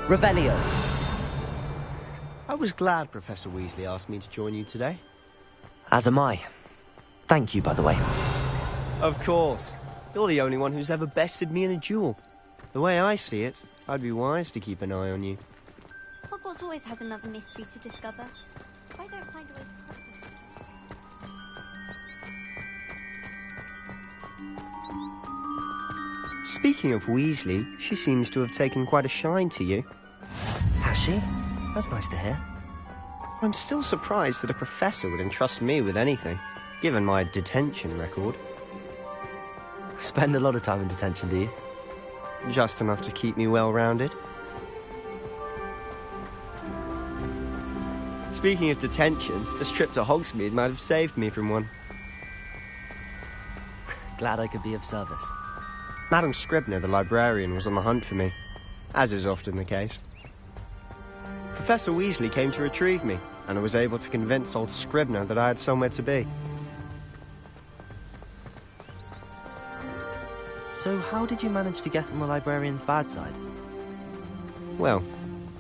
Revelio. I was glad Professor Weasley asked me to join you today. As am I. Thank you, by the way. Of course. You're the only one who's ever bested me in a duel. The way I see it, I'd be wise to keep an eye on you. Hogwarts always has another mystery to discover. Why don't find a way to help them? Speaking of Weasley, she seems to have taken quite a shine to you. Has she? That's nice to hear. I'm still surprised that a professor would entrust me with anything, given my detention record. Spend a lot of time in detention, do you? Just enough to keep me well-rounded. Speaking of detention, this trip to Hogsmeade might have saved me from one. Glad I could be of service. Madam Scribner, the librarian, was on the hunt for me, as is often the case. Professor Weasley came to retrieve me, and I was able to convince old Scribner that I had somewhere to be. So how did you manage to get on the librarian's bad side? Well,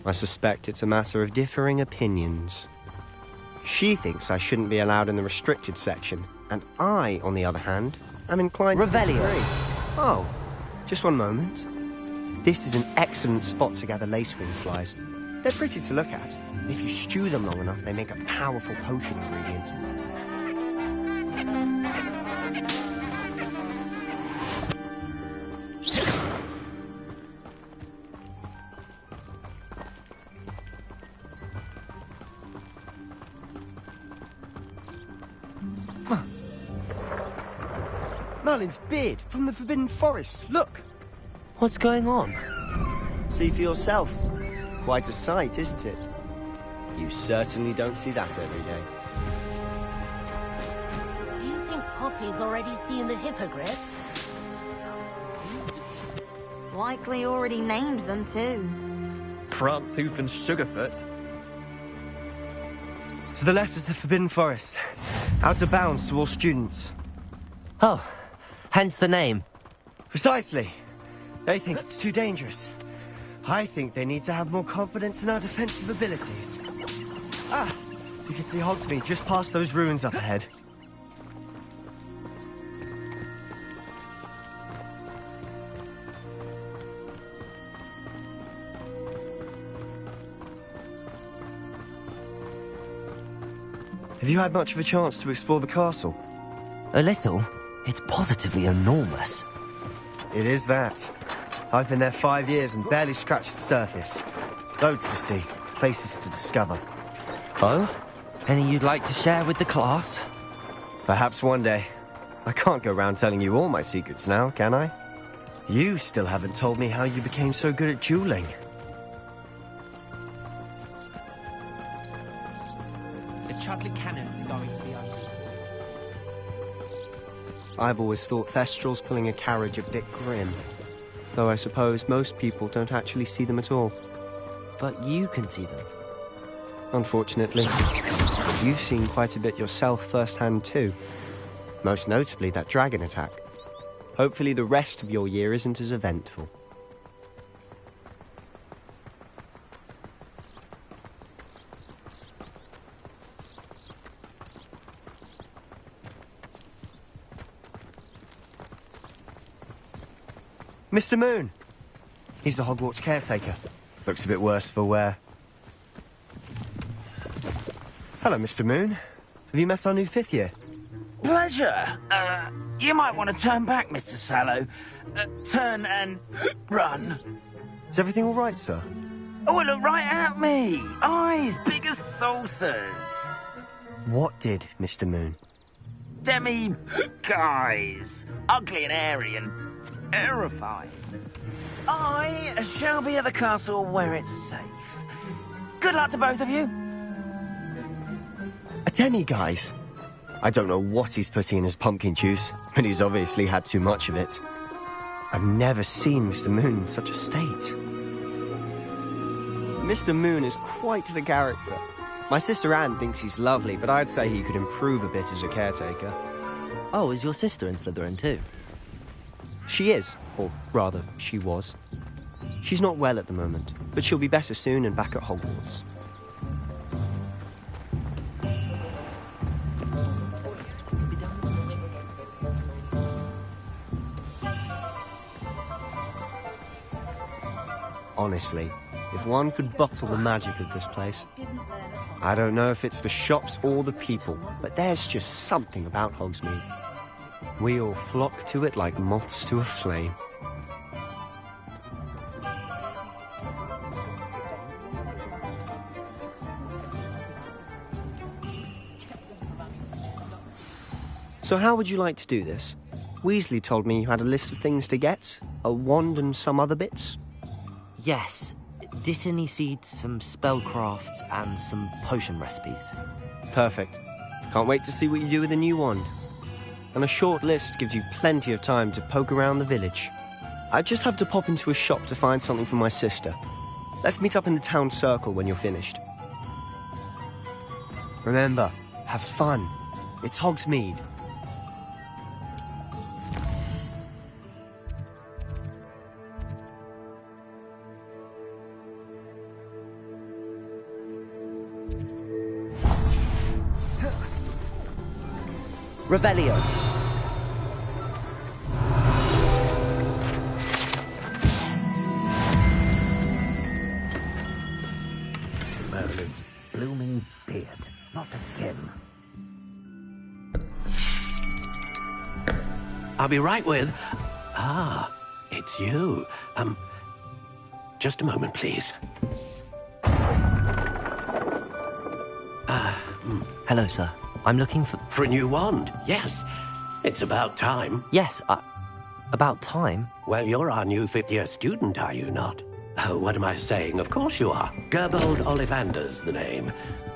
I suspect it's a matter of differing opinions. She thinks I shouldn't be allowed in the restricted section, and I, on the other hand, am inclined to disagree. Oh, just one moment. This is an excellent spot to gather lacewing flies. They're pretty to look at. If you stew them long enough, they make a powerful potion ingredient. Merlin's beard from the Forbidden Forest. Look! What's going on? See for yourself. Quite a sight, isn't it? You certainly don't see that every day. Do you think Poppy's already seen the hippogriffs? Likely already named them too. Prancehoof and Sugarfoot. To the left is the Forbidden Forest. Out of bounds to all students. Oh, hence the name. Precisely. They think it's too dangerous. I think they need to have more confidence in our defensive abilities. Ah! You can see Hogsmeade just past those ruins up ahead. Have you had much of a chance to explore the castle? A little. It's positively enormous. It is that. I've been there 5 years and barely scratched the surface. Loads to see, places to discover. Oh? Any you'd like to share with the class? Perhaps one day. I can't go round telling you all my secrets now, can I? You still haven't told me how you became so good at dueling. The Chudley cannons are going to be under. I've always thought Thestrals pulling a carriage a bit grim. Though I suppose most people don't actually see them at all. But you can see them. Unfortunately. You've seen quite a bit yourself firsthand too. Most notably that dragon attack. Hopefully the rest of your year isn't as eventful. Mr. Moon! He's the Hogwarts caretaker. Looks a bit worse for wear. Hello, Mr. Moon. Have you met our new 5th year? Pleasure. You might want to turn back, Mr. Sallow. Turn and run. Is everything all right, sir? Oh, look right at me. Eyes big as saucers. What did, Mr. Moon? Guys. Ugly and airy and terrifying. I shall be at the castle where it's safe. Good luck to both of you. A demi-guise? I don't know what he's putting in his pumpkin juice, but he's obviously had too much of it. I've never seen Mr. Moon in such a state. Mr. Moon is quite the character. My sister Anne thinks he's lovely, but I'd say he could improve a bit as a caretaker. Oh, is your sister in Slytherin too? She is, or rather, she was. She's not well at the moment. but she'll be better soon and back at Hogwarts. Honestly, if one could bottle the magic of this place. I don't know if it's the shops or the people, but there's just something about Hogsmeade. We all flock to it like moths to a flame. So how would you like to do this? Weasley told me you had a list of things to get, a wand and some other bits. Yes. Dittany seeds, some spellcrafts, and some potion recipes. Perfect. Can't wait to see what you do with the new wand. And a short list gives you plenty of time to poke around the village. I just have to pop into a shop to find something for my sister. Let's meet up in the town circle when you're finished. Remember, have fun. It's Hogsmeade. Revelio. Merlin's blooming beard. Not again. I'll be right with... Ah, it's you. Just a moment, please. Hello, sir. I'm looking for... For a new wand, yes. It's about time. Yes, about time? Well, you're our new fifth-year student, are you not? Oh, what am I saying? Of course you are. Gerbold Ollivander's the name.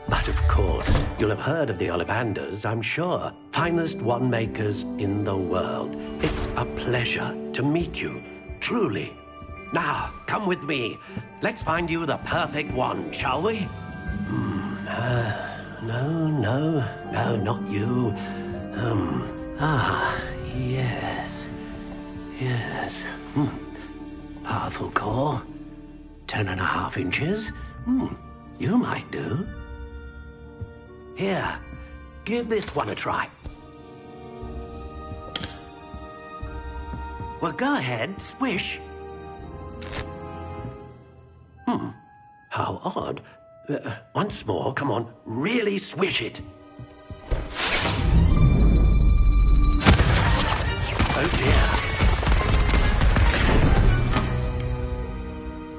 But of course, you'll have heard of the Ollivanders, I'm sure. Finest wand makers in the world. It's a pleasure to meet you, truly. Now, come with me. Let's find you the perfect wand, shall we? No, not you. Yes. Powerful core. 10.5 inches. You might do. Here, give this one a try. Well, go ahead, swish. How odd. Once more, come on, really swish it. Oh dear.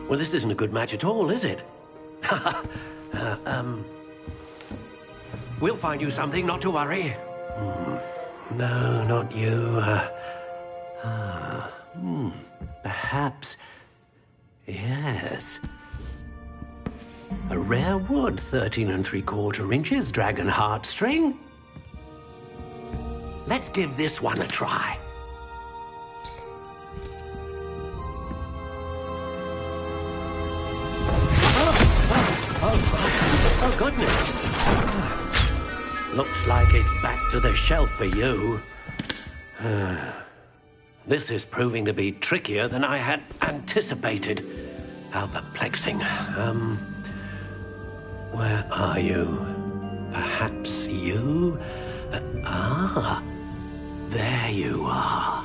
Well, this isn't a good match at all, is it? We'll find you something, not to worry. No, not you. Perhaps... Yes. A rare wood, 13 3/4 inches, dragon heartstring. Let's give this one a try. Oh, goodness. Looks like it's back to the shelf for you. This is proving to be trickier than I had anticipated. How perplexing. Where are you? Perhaps you? There you are.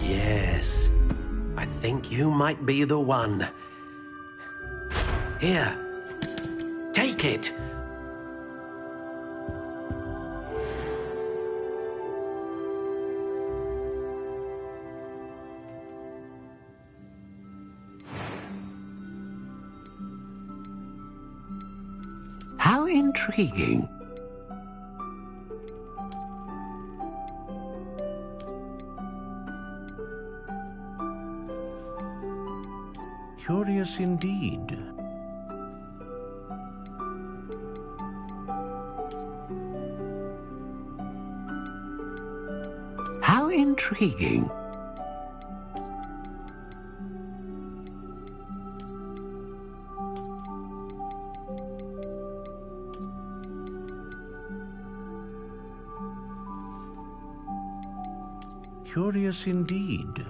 Yes, I think you might be the one. Here, take it. How intriguing. Curious indeed. How intriguing. Curious indeed.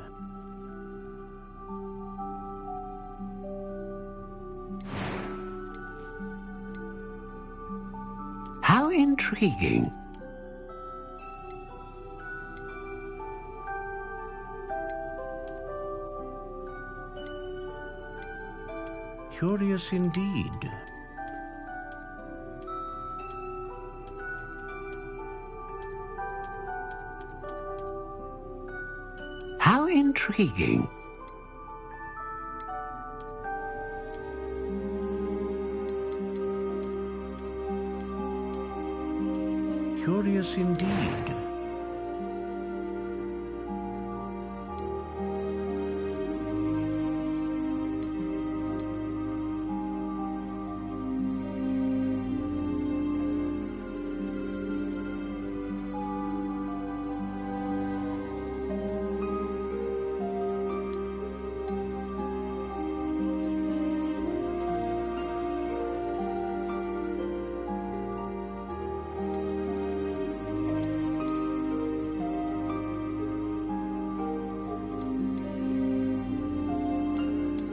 How intriguing. Curious indeed. How intriguing. Curious indeed.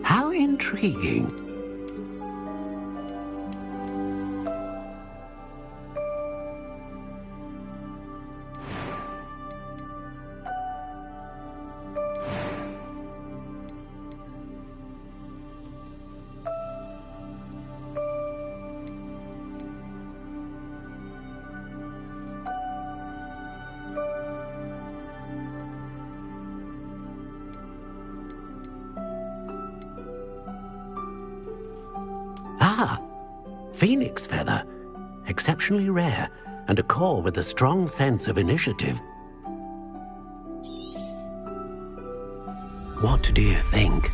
How intriguing. Ah, phoenix feather. Exceptionally rare, and a core with a strong sense of initiative. What do you think?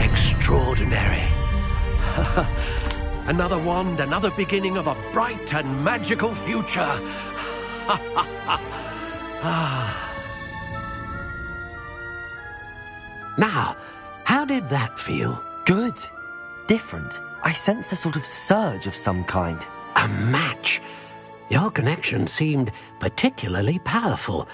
Extraordinary. Another wand, another beginning of a bright and magical future. Now, how did that feel? Good. Different. I sensed a sort of surge of some kind. A match. Your connection seemed particularly powerful.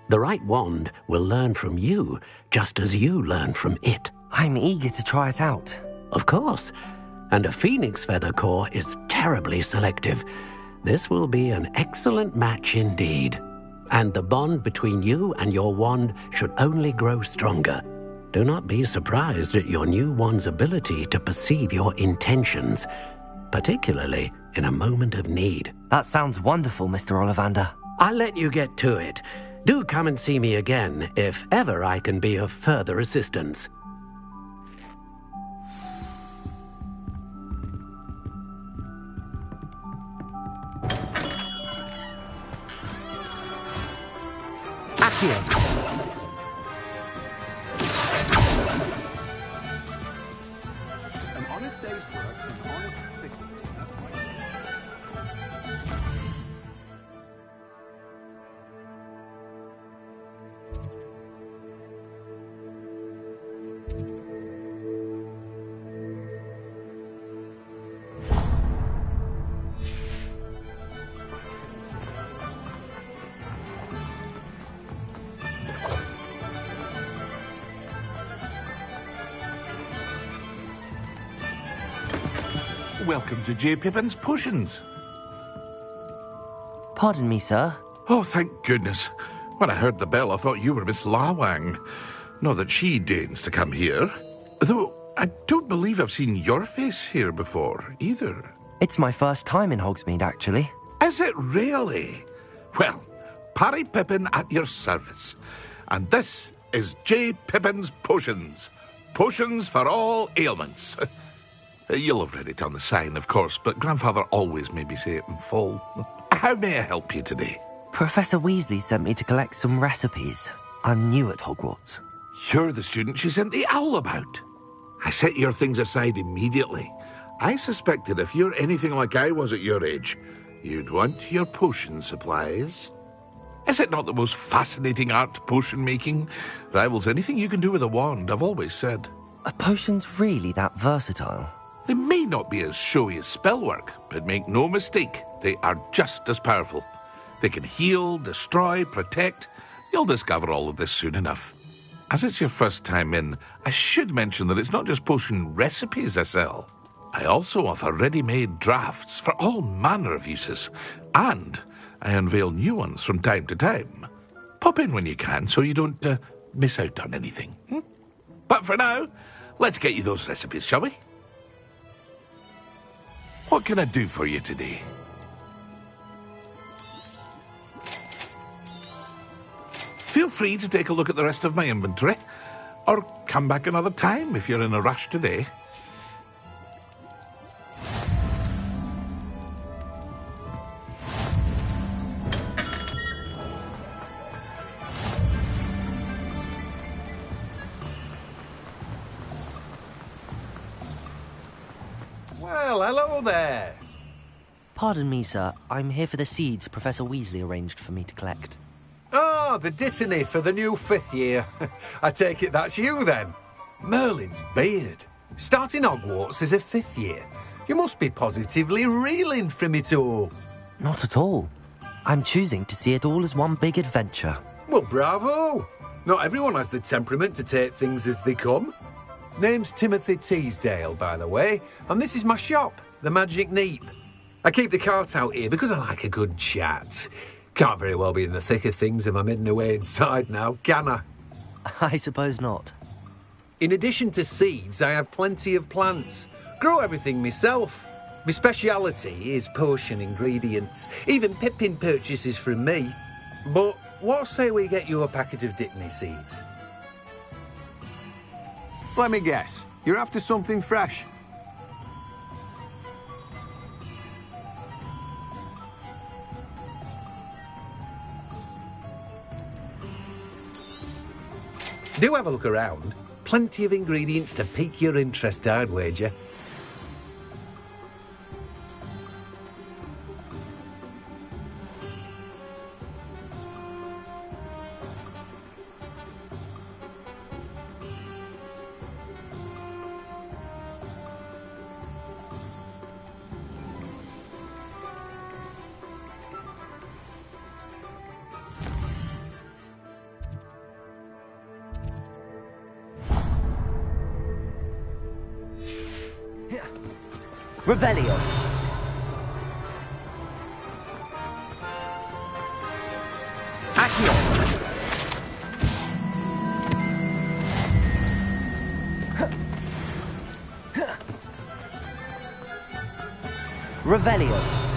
The right wand will learn from you, just as you learn from it. I'm eager to try it out. Of course. And a phoenix feather core is terribly selective. This will be an excellent match indeed. And the bond between you and your wand should only grow stronger. Do not be surprised at your new wand's ability to perceive your intentions, particularly in a moment of need. That sounds wonderful, Mr. Ollivander. I'll let you get to it. Do come and see me again if ever I can be of further assistance. Accio. An honest day's work in honest thicket. Welcome to J. Pippin's Potions. Pardon me, sir. Oh, thank goodness. When I heard the bell, I thought you were Miss Lawang. Not that she deigns to come here. Though I don't believe I've seen your face here before, either. It's my first time in Hogsmeade, actually. Is it really? Well, Parry Pippin at your service. And this is J. Pippin's Potions. Potions for all ailments. You'll have read it on the sign, of course, but Grandfather always made me say it in full. How may I help you today? Professor Weasley sent me to collect some recipes. I'm new at Hogwarts. You're the student she sent the owl about. I set your things aside immediately. I suspected if you're anything like I was at your age, you'd want your potion supplies. Is it not the most fascinating art, potion making? Rivals anything you can do with a wand, I've always said. Are potions really that versatile? They may not be as showy as spellwork, but make no mistake, they are just as powerful. They can heal, destroy, protect. You'll discover all of this soon enough. As it's your first time in, I should mention that it's not just potion recipes I sell. I also offer ready-made drafts for all manner of uses, and I unveil new ones from time to time. Pop in when you can so you don't miss out on anything. But for now, let's get you those recipes, shall we? What can I do for you today? Feel free to take a look at the rest of my inventory, or come back another time if you're in a rush today. Well, hello there. Pardon me, sir. I'm here for the seeds Professor Weasley arranged for me to collect. Oh, the dittany for the new 5th year. I take it that's you, then. Merlin's beard. Starting Hogwarts as a 5th year. You must be positively reeling from it all. Not at all. I'm choosing to see it all as one big adventure. Well, bravo. Not everyone has the temperament to take things as they come. Name's Timothy Teasdale, by the way, and this is my shop, the Magic Neep. I keep the cart out here because I like a good chat. Can't very well be in the thick of things if I'm hidden away inside now, can I? I suppose not. In addition to seeds, I have plenty of plants. Grow everything myself. My speciality is potion ingredients. Even Pippin purchases from me. But what say we get you a packet of Dittany seeds? Let me guess. You're after something fresh. Do have a look around. Plenty of ingredients to pique your interest, I'd wager. Revelio. Accio. Revelio.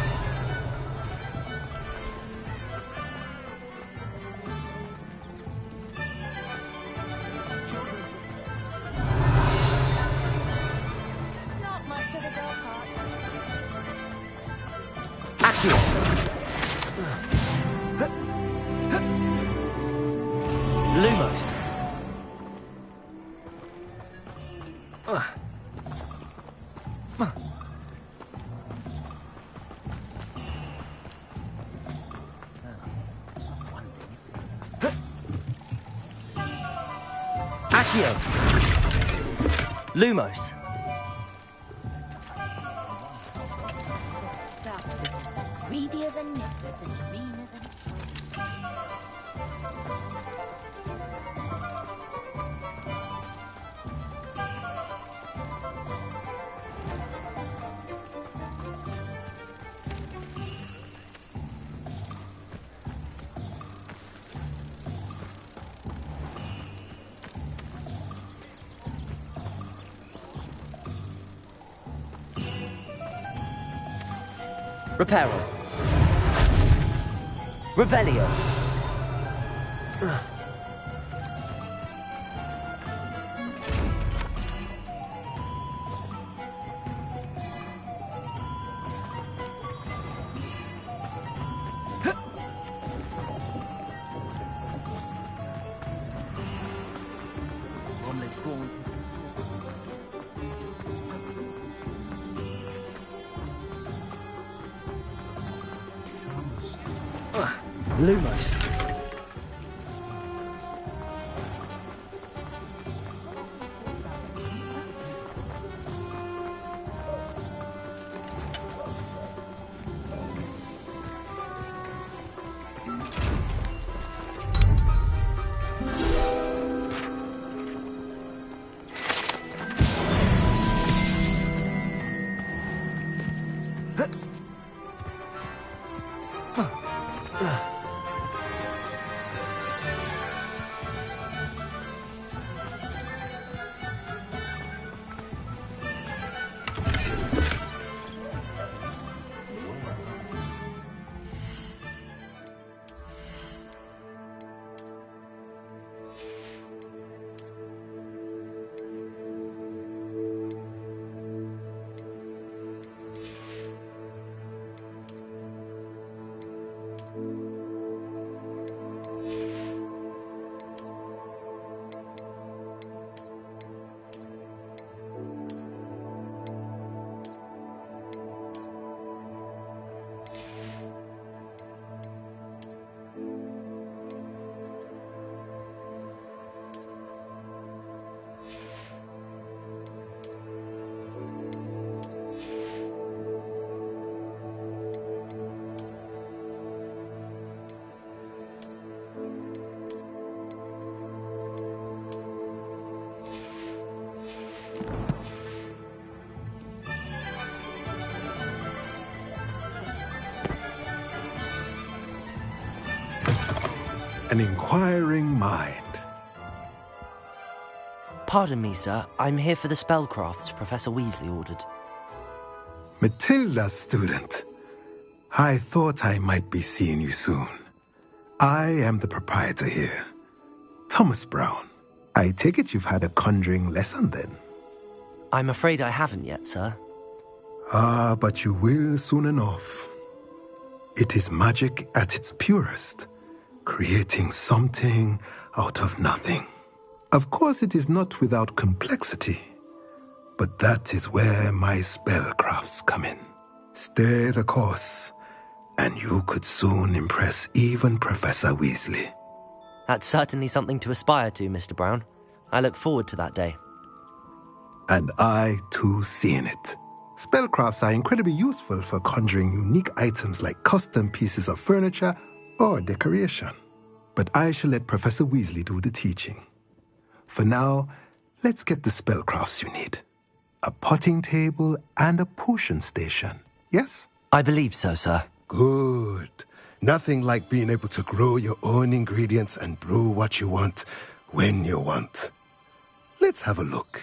Lumos. Accio. Lumos. Greedier than necklace and greener than... Reparo. Revelio. Lumos. an inquiring mind. Pardon me, sir. I'm here for the spellcrafts Professor Weasley ordered. Matilda's student. I thought I might be seeing you soon. I am the proprietor here, Thomas Brown. I take it you've had a conjuring lesson then? I'm afraid I haven't yet, sir. Ah, but you will soon enough. It is magic at its purest, creating something out of nothing. Of course, it is not without complexity, but that is where my spellcrafts come in. Stay the course, and you could soon impress even Professor Weasley. That's certainly something to aspire to, Mr. Brown. I look forward to that day. And I, too, seeing it. Spellcrafts are incredibly useful for conjuring unique items like custom pieces of furniture or decoration. But I shall let Professor Weasley do the teaching. For now, let's get the spellcrafts you need. A potting table and a potion station, yes? I believe so, sir. Good. Nothing like being able to grow your own ingredients and brew what you want when you want. Let's have a look.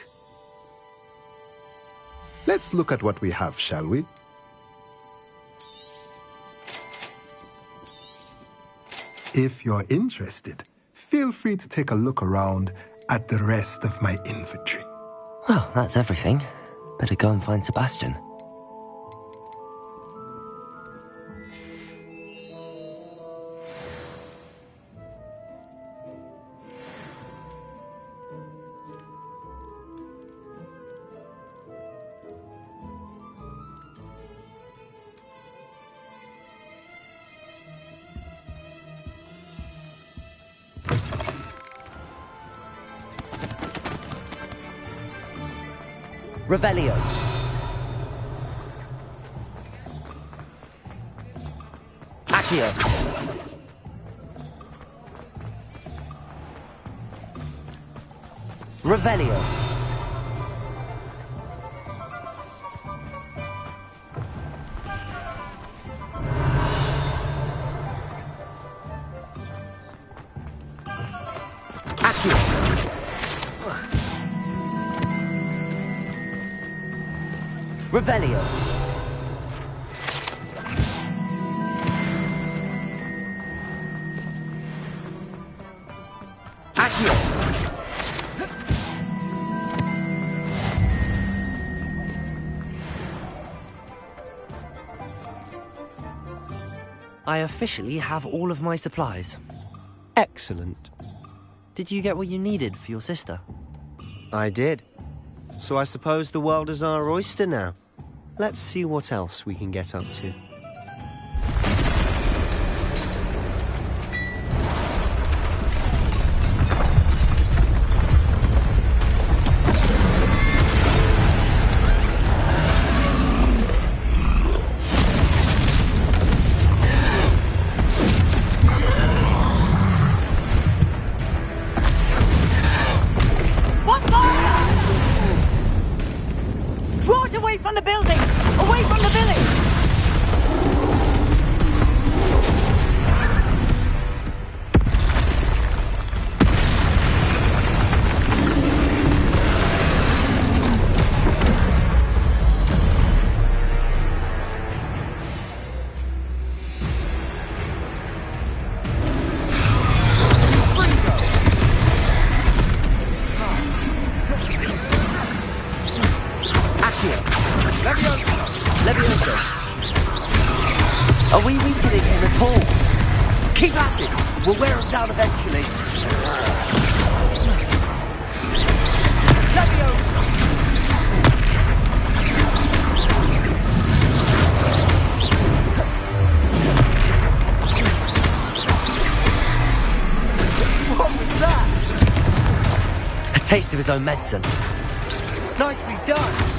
Let's look at what we have, shall we? If you're interested, feel free to take a look around at the rest of my inventory. Well, that's everything. Better go and find Sebastian. Revelio. Accio. Revelio. Accio. Revelio. Accio. I officially have all of my supplies. Excellent. Did you get what you needed for your sister? I did. So I suppose the world is our oyster now. Let's see what else we can get up to. Draw it away from the building! Away from the village! Levioso. Are we weakening him at all? Keep at it! We'll wear him down eventually. Levioso! What was that? A taste of his own medicine. Nicely done!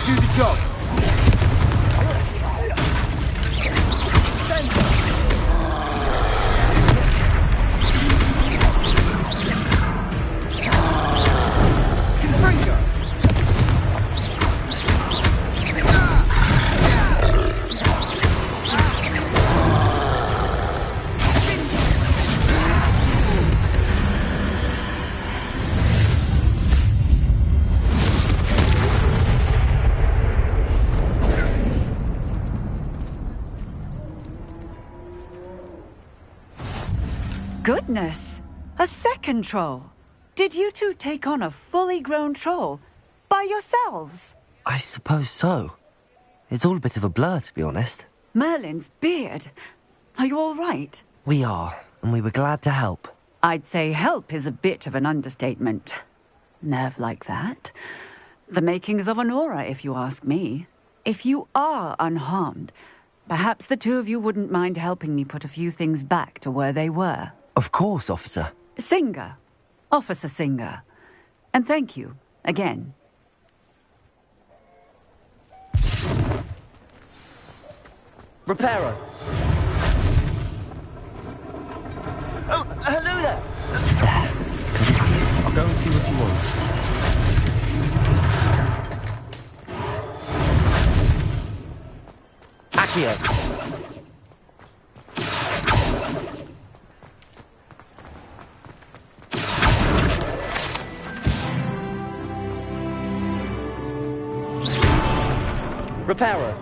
do the job. Goodness! A second troll! Did you two take on a fully grown troll? By yourselves? I suppose so. It's all a bit of a blur, to be honest. Merlin's beard. Are you all right? We are, and we were glad to help. I'd say help is a bit of an understatement. Nerve like that. The makings of an aura, if you ask me. If you are unharmed, perhaps the two of you wouldn't mind helping me put a few things back to where they were. Of course, officer. Singer. Officer Singer. And thank you, again. Reparo. Oh, hello there. I'll go and see what you want. Accio. Reparo.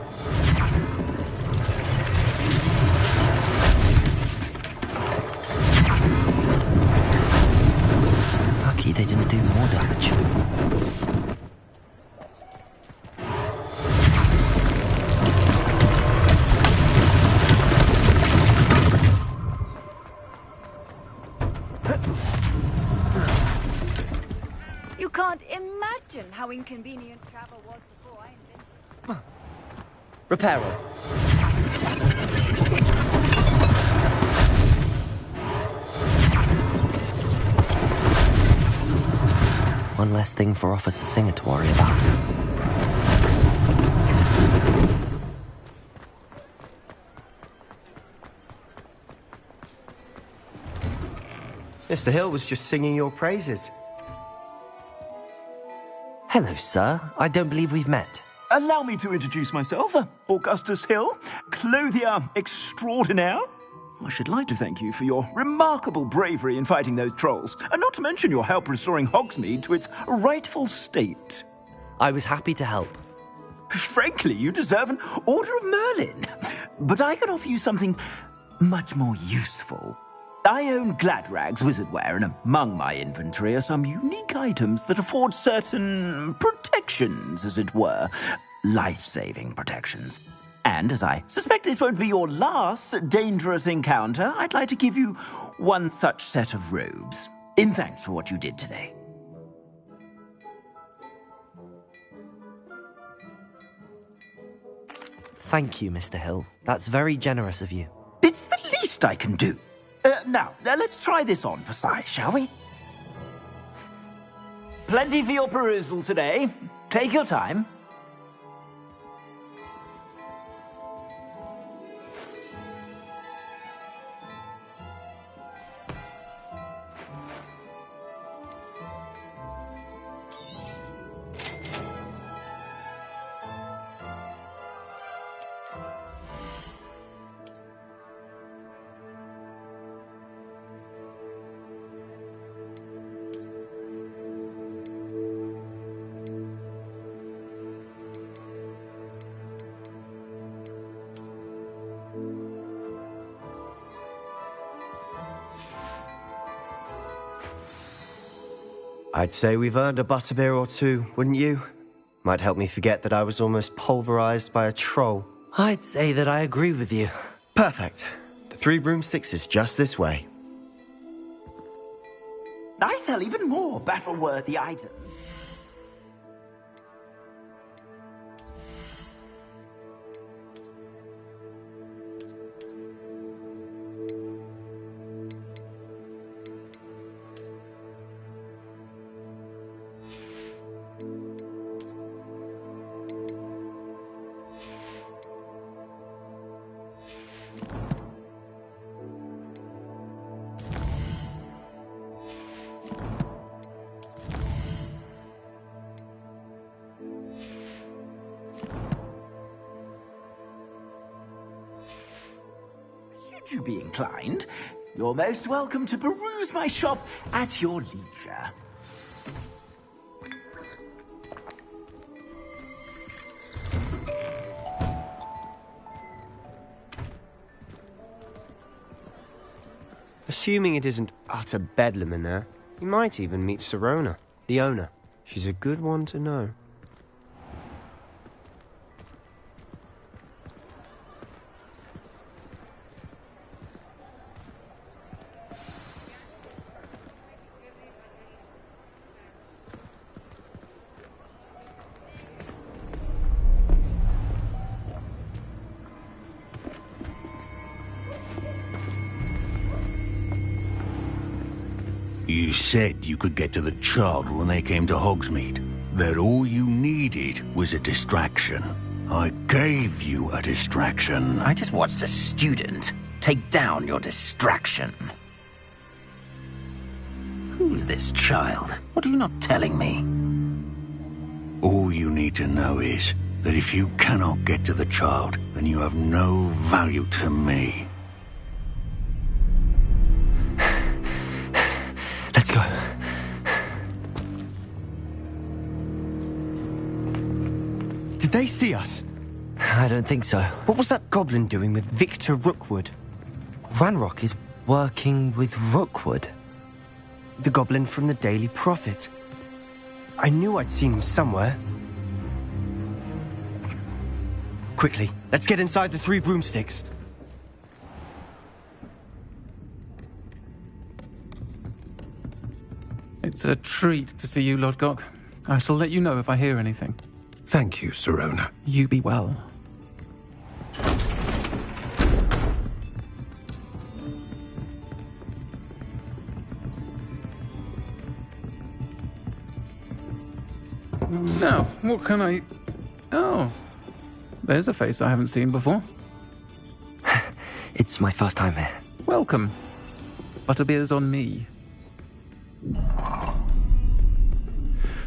Lucky they didn't do more damage. You can't imagine how inconvenient travel was before I invented it. Reparo. One less thing for Officer Singer to worry about. Mr. Hill was just singing your praises. Hello, sir. I don't believe we've met. Allow me to introduce myself, Augustus Hill, clothier extraordinaire. I should like to thank you for your remarkable bravery in fighting those trolls, and not to mention your help restoring Hogsmeade to its rightful state. I was happy to help. Frankly, you deserve an Order of Merlin. But I can offer you something much more useful. I own Gladrag's wizardware, and among my inventory are some unique items that afford certain protections, as it were. Life-saving protections. And as I suspect this won't be your last dangerous encounter, I'd like to give you one such set of robes, in thanks for what you did today. Thank you, Mr. Hill. That's very generous of you. It's the least I can do. Now, let's try this on for size, shall we? Plenty for your perusal today. Take your time. I'd say we've earned a butterbeer or two, wouldn't you? Might help me forget that I was almost pulverized by a troll. I'd say that I agree with you. Perfect. The 3 broomsticks is just this way. I sell even more battle-worthy items. should you be inclined, you're most welcome to peruse my shop at your leisure. Assuming it isn't utter bedlam in there, you might even meet Sirona, the owner. She's a good one to know. You said you could get to the child when they came to Hogsmeade. That all you needed was a distraction. I gave you a distraction. I just watched a student take down your distraction. Who's this child? What are you not telling me? All you need to know is that if you cannot get to the child, then you have no value to me. Let's go. Did they see us? I don't think so. What was that goblin doing with Victor Rookwood? Ranrock is working with Rookwood. The goblin from the Daily Prophet. I knew I'd seen him somewhere. Quickly, let's get inside the 3 broomsticks. It's a treat to see you, Lodgok. I shall let you know if I hear anything. Thank you, Sirona. You be well. Now, what can I... Oh, there's a face I haven't seen before. It's my first time here. Welcome. Butterbeer's on me.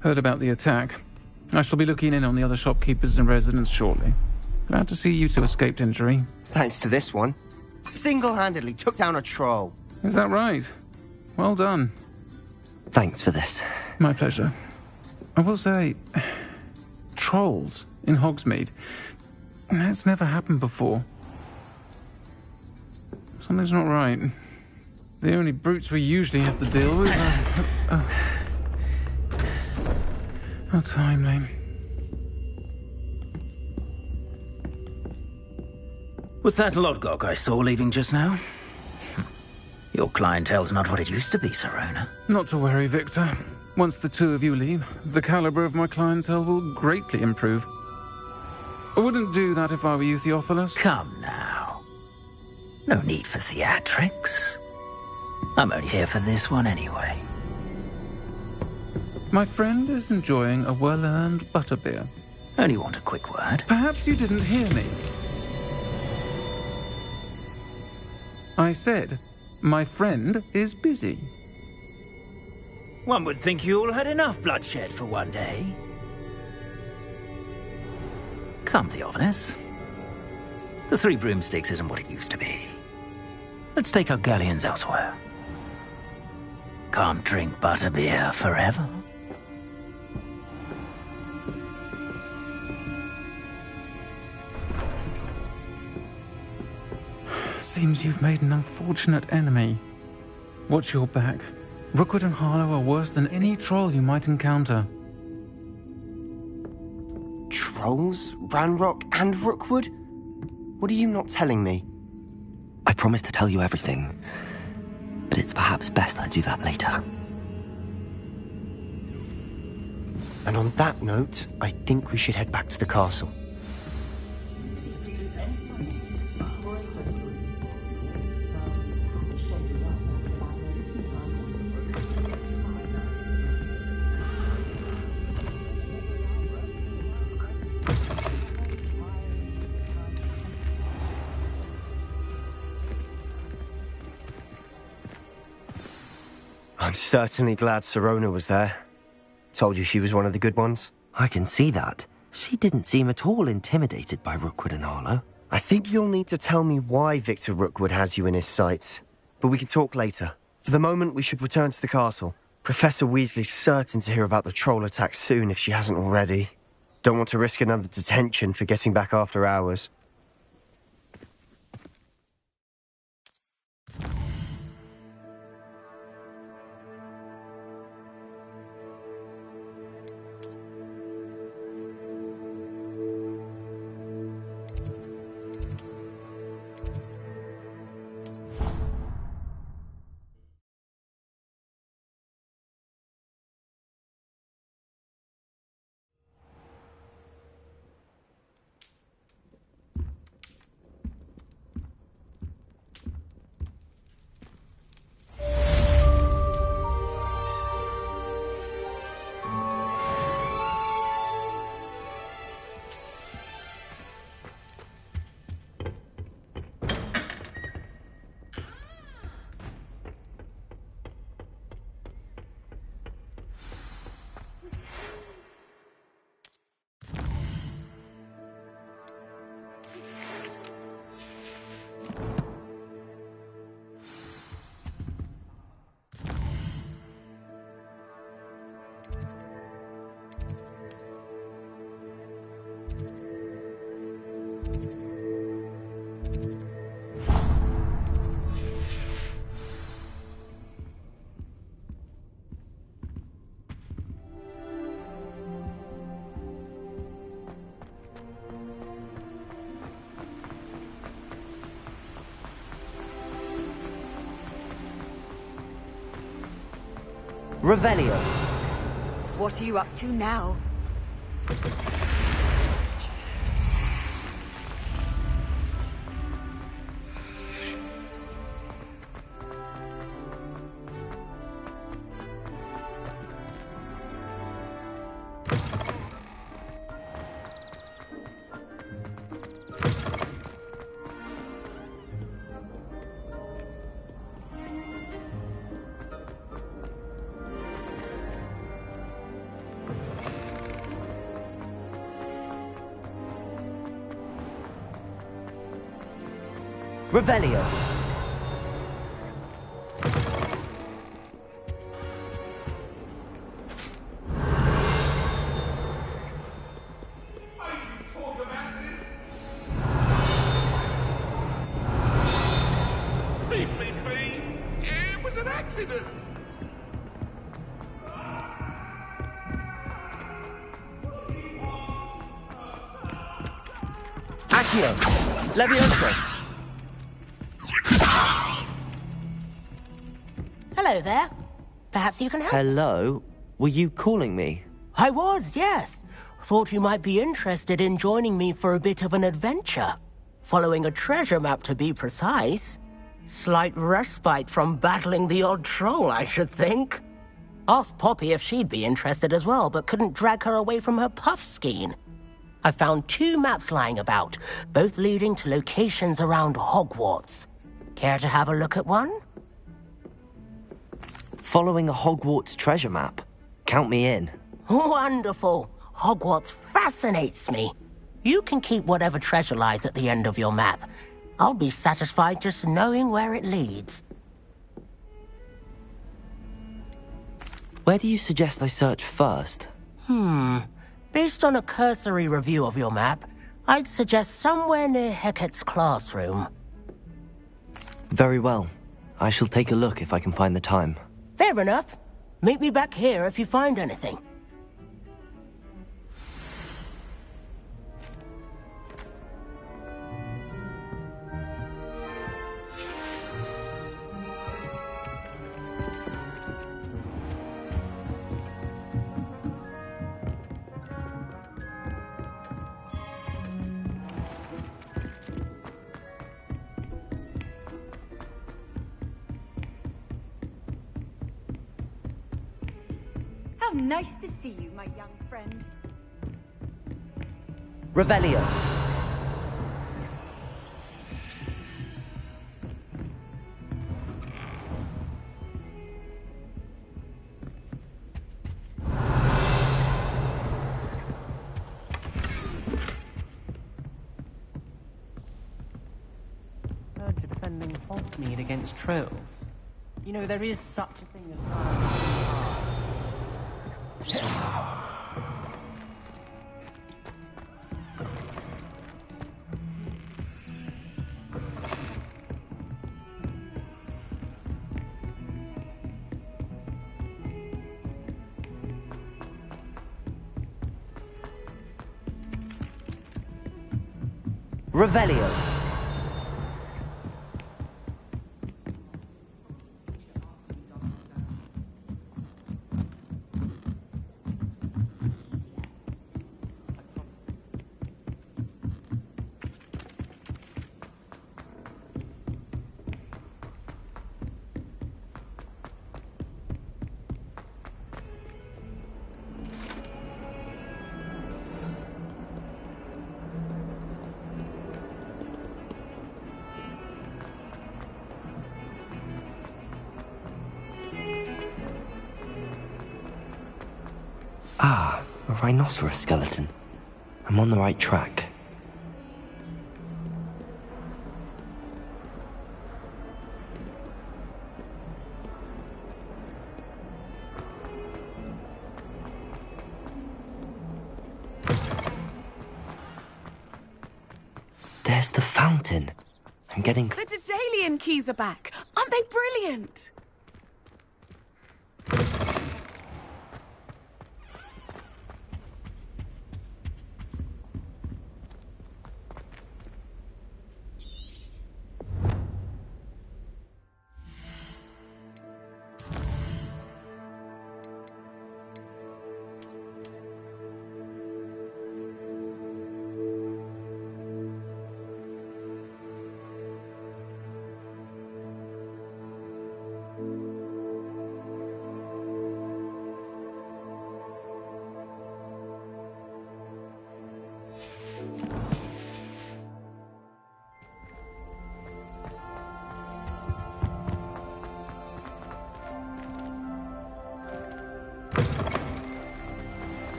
Heard about the attack. I shall be looking in on the other shopkeepers and residents shortly. Glad to see you two escaped injury. Thanks to this one. Single-handedly took down a troll. Is that right? Well done. Thanks for this. My pleasure. I will say, trolls in Hogsmeade. That's never happened before. Something's not right. The only brutes we usually have to deal with are... How timely. Was that Lodgok I saw leaving just now? Your clientele's not what it used to be, Sirona. Not to worry, Victor. Once the two of you leave, the caliber of my clientele will greatly improve. I wouldn't do that if I were you, Theophilus. Come now. No need for theatrics. I'm only here for this one anyway. My friend is enjoying a well-earned butterbeer. Only want a quick word. Perhaps you didn't hear me. I said, my friend is busy. One would think you all had enough bloodshed for one day. Come, Theophilus. The 3 broomsticks isn't what it used to be. Let's take our galleons elsewhere. Can't drink butterbeer forever. Seems you've made an unfortunate enemy. Watch your back. Rookwood and Harlow are worse than any troll you might encounter. Trolls? Ranrock and Rookwood? What are you not telling me? I promised to tell you everything, but it's perhaps best I do that later. And on that note, I think we should head back to the castle. I'm certainly glad Sirona was there. Told you she was one of the good ones. I can see that. She didn't seem at all intimidated by Rookwood and Harlow. I think you'll need to tell me why Victor Rookwood has you in his sights. But we can talk later. For the moment, we should return to the castle. Professor Weasley's certain to hear about the troll attack soon if she hasn't already. Don't want to risk another detention for getting back after hours. Revelio. What are you up to now? Revelio. Beep, beep, beep. It was an accident. Accio. Levioso. Hello there. Perhaps you can help? Hello? Were you calling me? I was, yes. Thought you might be interested in joining me for a bit of an adventure. Following a treasure map, to be precise. Slight respite from battling the odd troll, I should think. Asked Poppy if she'd be interested as well, but couldn't drag her away from her puff skein. I found 2 maps lying about, both leading to locations around Hogwarts. Care to have a look at one? Following a Hogwarts treasure map. Count me in. Wonderful. Hogwarts fascinates me. You can keep whatever treasure lies at the end of your map. I'll be satisfied just knowing where it leads. Where do you suggest I search first? Based on a cursory review of your map, I'd suggest somewhere near Hecat's classroom. Very well. I shall take a look if I can find the time. Fair enough. Meet me back here if you find anything. How nice to see you, my young friend. Revelio. defending Hogsmeade against trolls. You know, there is such a thing as... Revelio. Ah, a rhinoceros skeleton. I'm on the right track. There's the fountain. I'm getting... The Daedalian keys are back. Aren't they brilliant?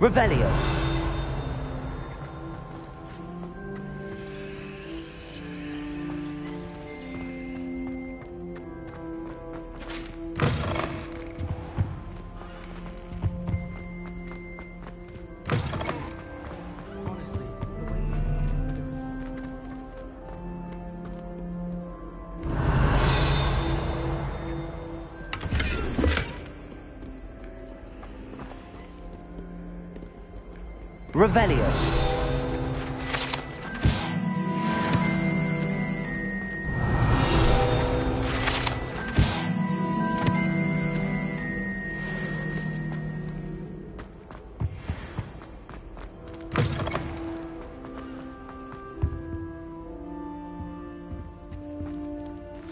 Revelio. Revelio.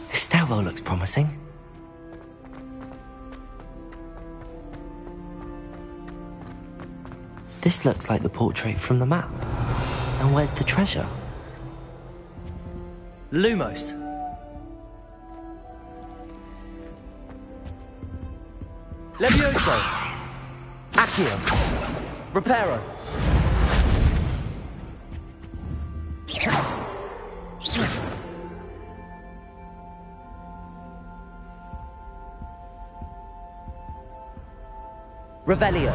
This stairwell looks promising. This looks like the portrait from the map. And where's the treasure? Lumos. Levioso. Accio. Reparo. Revelio.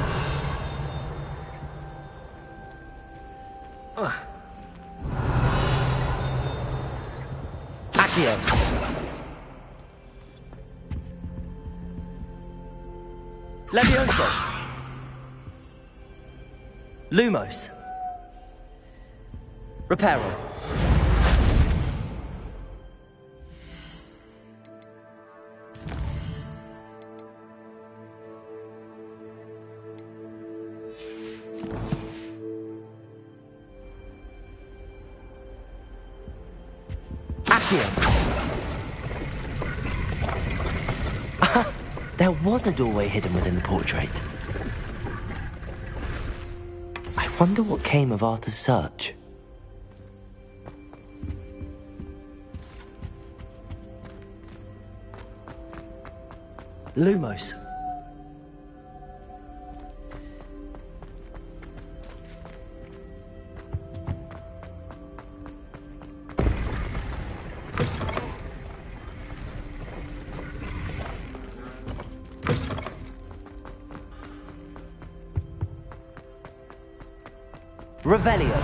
Accio. Levioso. Lumos. Reparo. There was a doorway hidden within the portrait. I wonder what came of Arthur's search. Lumos. Revelio.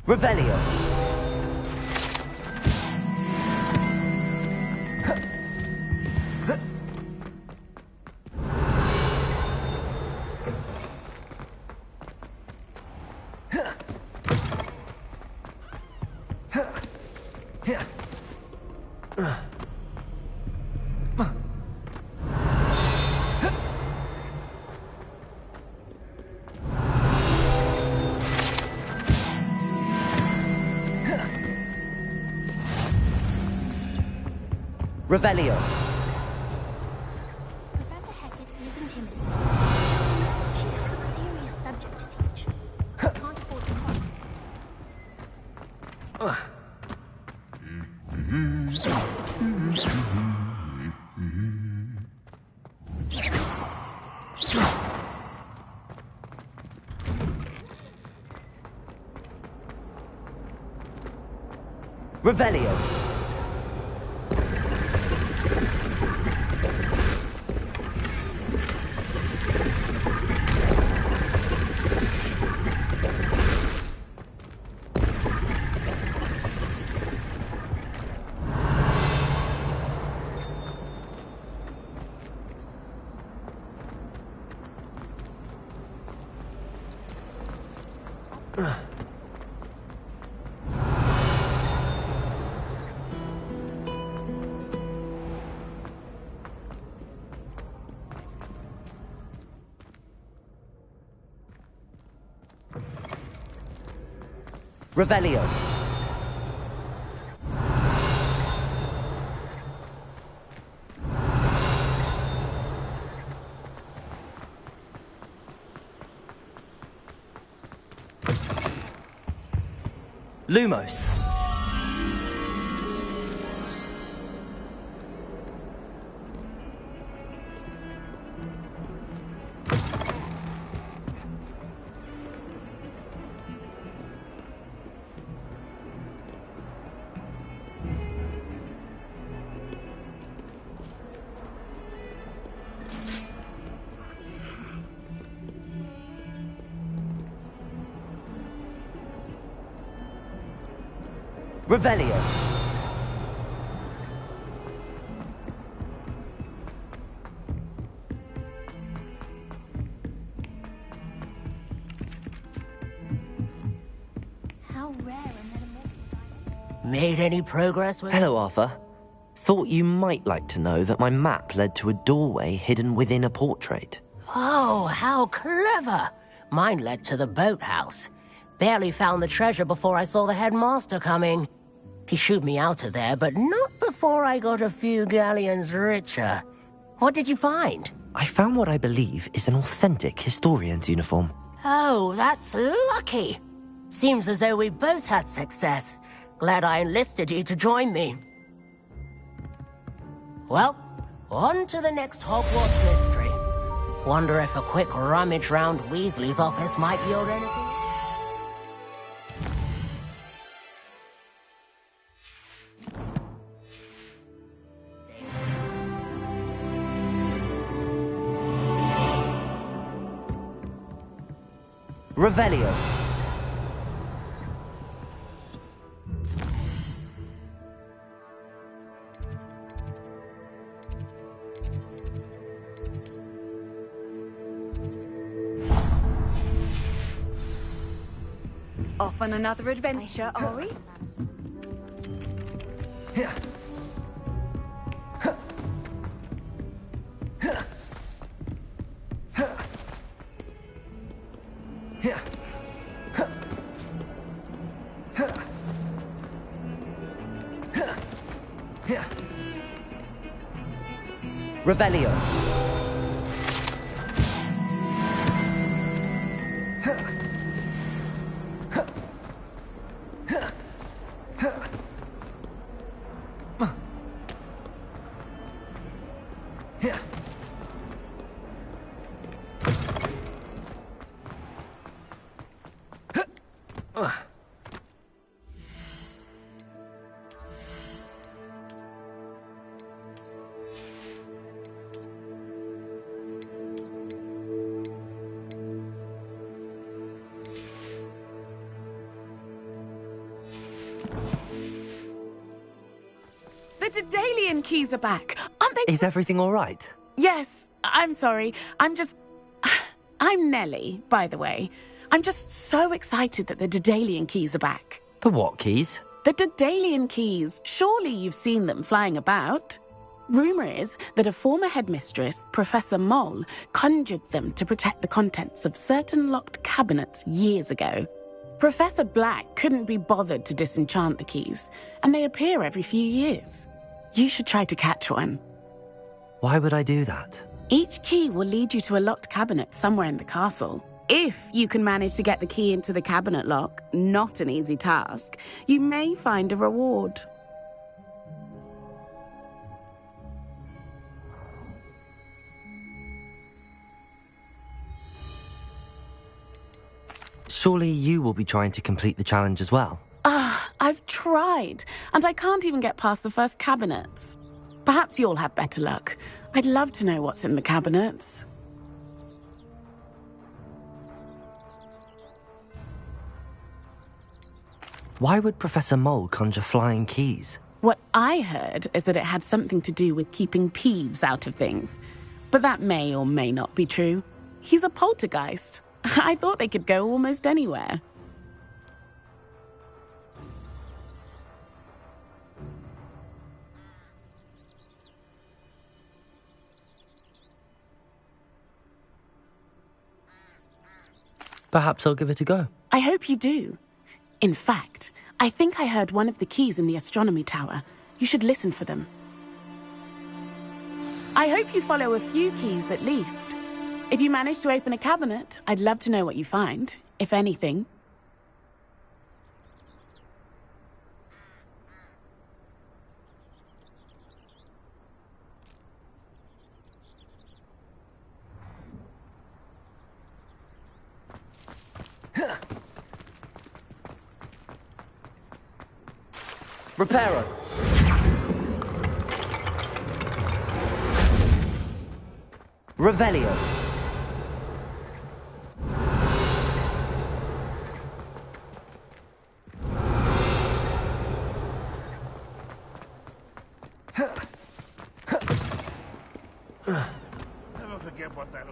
Revelio. Revelio. Professor Hackett is intimidating. She has a serious subject to teach. Can't afford to help. Revelio. Revelio. Lumos. Revelio. How rare and metamorphic. Made any progress with... Hello, Arthur. Thought you might like to know that my map led to a doorway hidden within a portrait. Oh, how clever! Mine led to the boathouse. Barely found the treasure before I saw the headmaster coming. He shooed me out of there, but not before I got a few galleons richer. What did you find? I found what I believe is an authentic historian's uniform. Oh, that's lucky. Seems as though we both had success. Glad I enlisted you to join me. Well, on to the next Hogwarts mystery. Wonder if a quick rummage round Weasley's office might yield anything? Revelio. Off on another adventure, are we? Revelio. The Daedalian keys are back. Aren't they? Is everything all right? Yes, I'm sorry. I'm Nellie, by the way. I'm just so excited that the Daedalian keys are back. The what keys? The Daedalian keys. Surely you've seen them flying about. Rumour is that a former headmistress, Professor Moll, conjured them to protect the contents of certain locked cabinets years ago. Professor Black couldn't be bothered to disenchant the keys, and they appear every few years. You should try to catch one. Why would I do that? Each key will lead you to a locked cabinet somewhere in the castle. If you can manage to get the key into the cabinet lock, not an easy task, you may find a reward. Surely you will be trying to complete the challenge as well. I've tried, and I can't even get past the first cabinets. Perhaps you'll have better luck. I'd love to know what's in the cabinets. Why would Professor Mole conjure flying keys? What I heard is that it had something to do with keeping Peeves out of things. But that may or may not be true. He's a poltergeist. I thought they could go almost anywhere. Perhaps I'll give it a go. I hope you do. In fact, I think I heard one of the keys in the astronomy tower. You should listen for them. I hope you follow a few keys at least. If you manage to open a cabinet, I'd love to know what you find, if anything. Reparo. Revelio. Never forget what that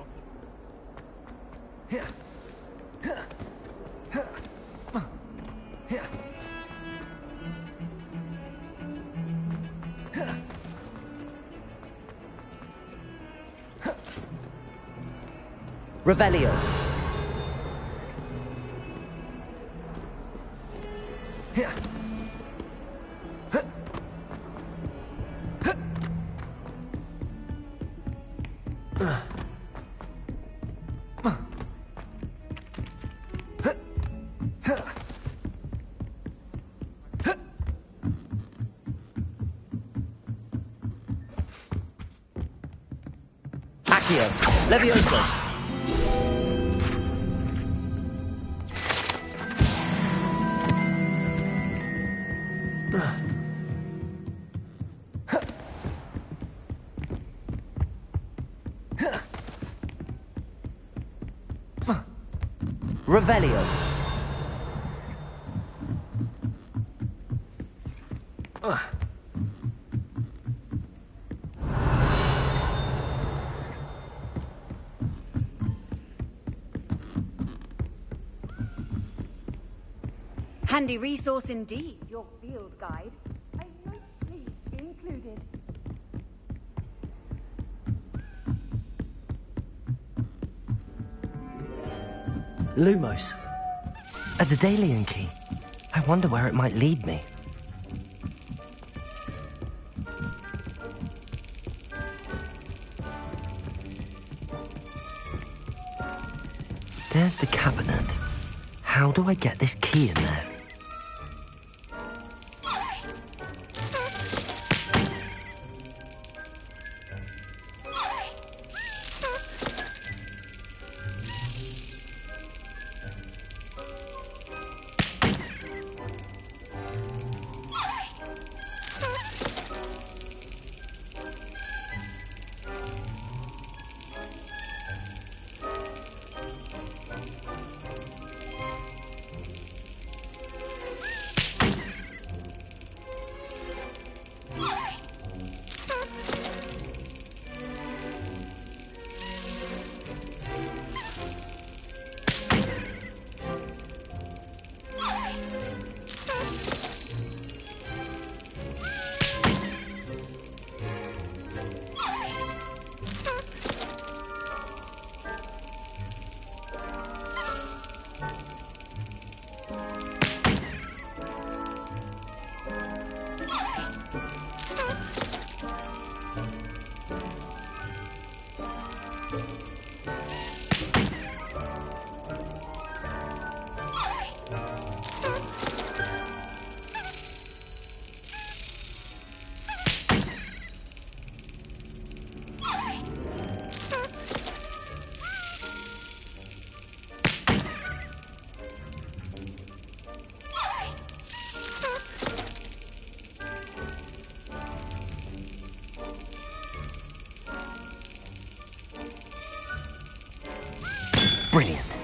Revelio. Accio. Levioso. Revelio. Handy resource indeed, your field guide. A nice sleep included. Lumos. A Daedalian key. I wonder where it might lead me. There's the cabinet. How do I get this key in there? Brilliant.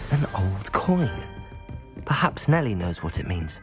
An old coin. Perhaps Nellie knows what it means.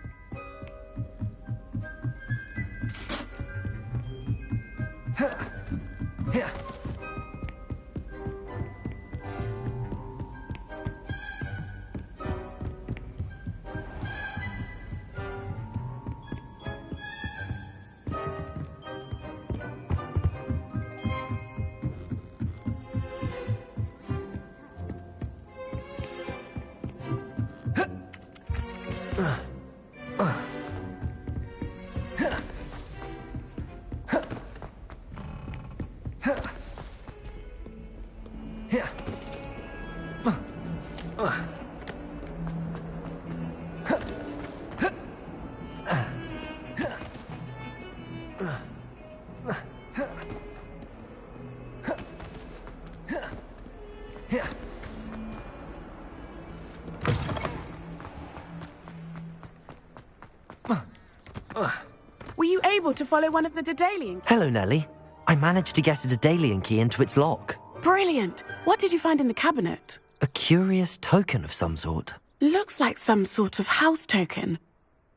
Were you able to follow one of the Daedalian? Hello, Nellie. I managed to get a Daedalian key into its lock. Brilliant! What did you find in the cabinet? A curious token of some sort. Looks like some sort of house token.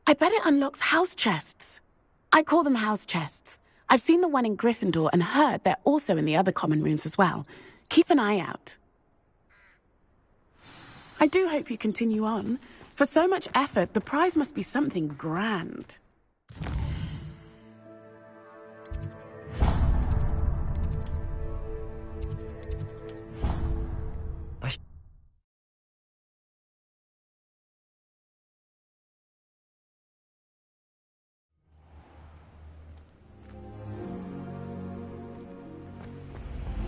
I bet it unlocks house chests. I call them house chests. I've seen the one in Gryffindor and heard they're also in the other common rooms as well. Keep an eye out. I do hope you continue on. For so much effort, the prize must be something grand.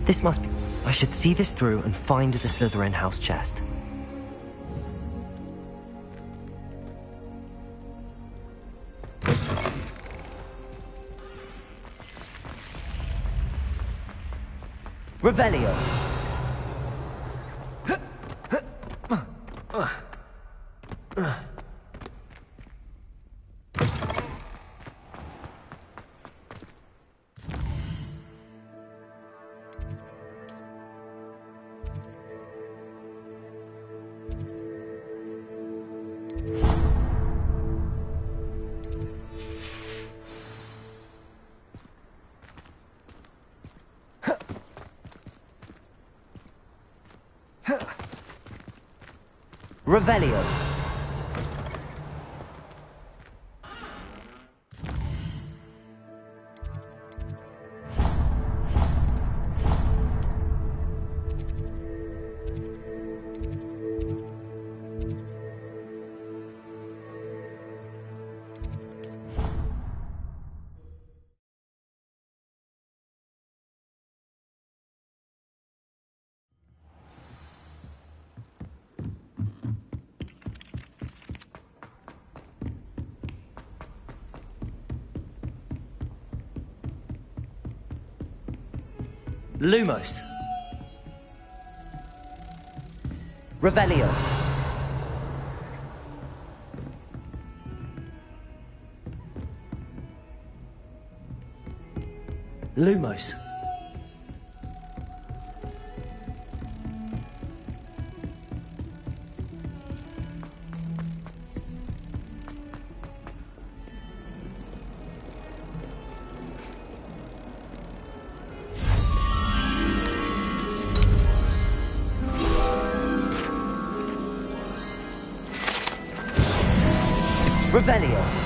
This must be... I should see this through and find the Slytherin house chest. Revelio. Revelio. Lumos. Revelio. Lumos. Revelio.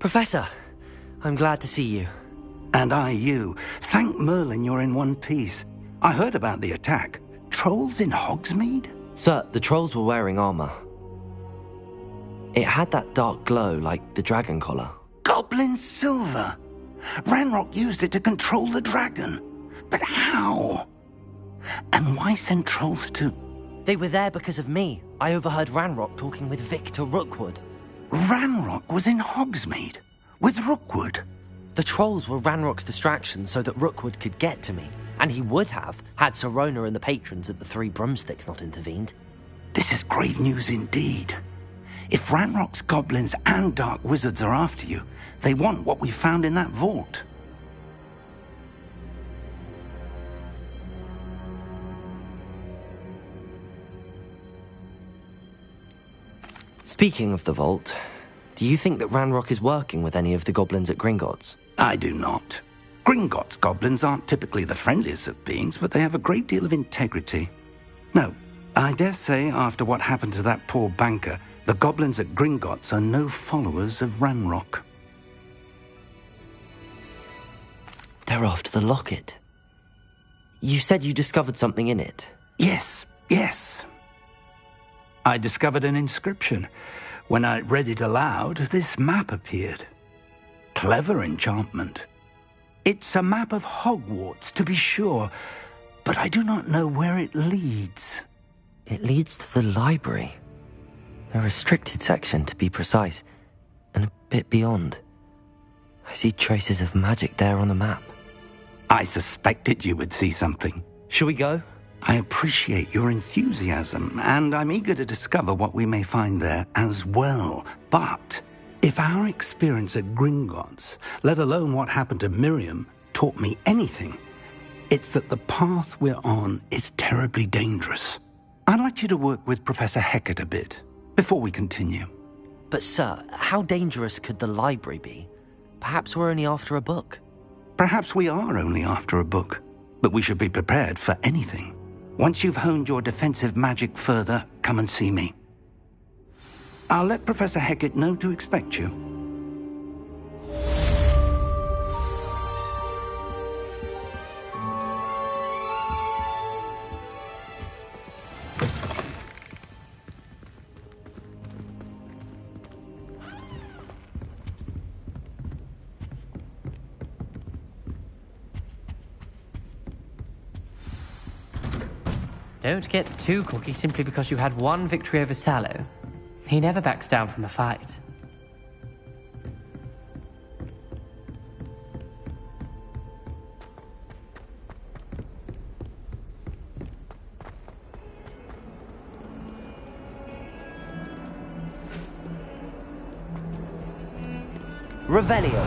Professor, I'm glad to see you. And I you. Thank Merlin you're in one piece. I heard about the attack. Trolls in Hogsmeade? Sir, the trolls were wearing armor. It had that dark glow like the dragon collar. Goblin silver! Ranrock used it to control the dragon. But how? And why send trolls too? They were there because of me. I overheard Ranrock talking with Victor Rookwood. Ranrock was in Hogsmeade? With Rookwood? The trolls were Ranrock's distraction so that Rookwood could get to me. And he would have, had Sirona and the patrons at the Three Broomsticks not intervened. This is grave news indeed. If Ranrock's goblins and dark wizards are after you, they want what we found in that vault. Speaking of the vault, do you think that Ranrock is working with any of the goblins at Gringotts? I do not. Gringotts goblins aren't typically the friendliest of beings, but they have a great deal of integrity. No, I dare say after what happened to that poor banker, the goblins at Gringotts are no followers of Ranrock. They're after the locket. You said you discovered something in it. Yes. I discovered an inscription. When I read it aloud, this map appeared. Clever enchantment. It's a map of Hogwarts, to be sure, but I do not know where it leads. It leads to the library. The restricted section, to be precise, and a bit beyond. I see traces of magic there on the map. I suspected you would see something. Shall we go? I appreciate your enthusiasm, and I'm eager to discover what we may find there as well. But if our experience at Gringotts, let alone what happened to Miriam, taught me anything, it's that the path we're on is terribly dangerous. I'd like you to work with Professor Hecat a bit before we continue. But sir, how dangerous could the library be? Perhaps we're only after a book. Perhaps we are only after a book, but we should be prepared for anything. Once you've honed your defensive magic further, come and see me. I'll let Professor Hecat know to expect you. Don't get too cocky simply because you had one victory over Sallow. He never backs down from a fight. Revelio.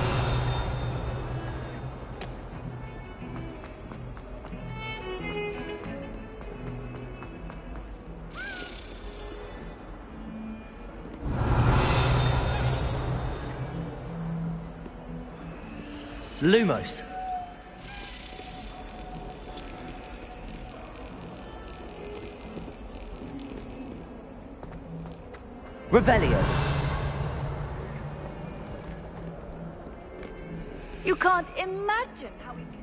Lumos. Revelio. You can't imagine how we can be.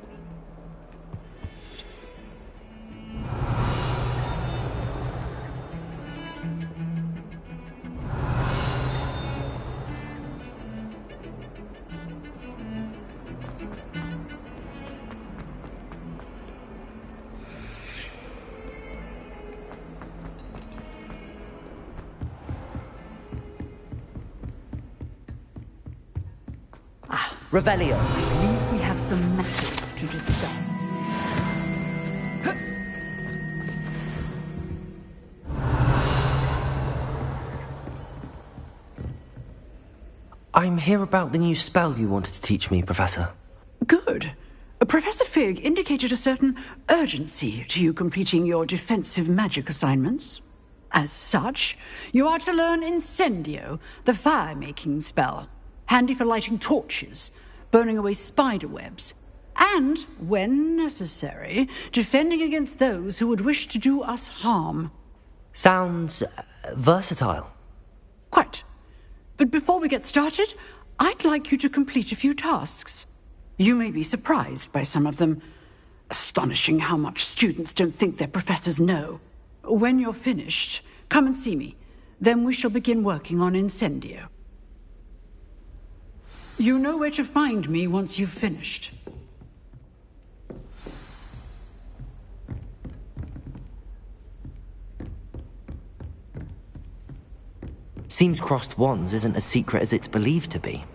Revelio. I believe we have some matters to discuss. I'm here about the new spell you wanted to teach me, Professor. Good. Professor Fig indicated a certain urgency to you completing your defensive magic assignments. As such, you are to learn Incendio, the fire-making spell, handy for lighting torches, burning away spider webs, and, when necessary, defending against those who would wish to do us harm. Sounds versatile. Quite. But before we get started, I'd like you to complete a few tasks. You may be surprised by some of them. Astonishing how much students don't think their professors know. When you're finished, come and see me. Then we shall begin working on Incendio. You know where to find me once you've finished. Seems crossed wands isn't as secret as it's believed to be.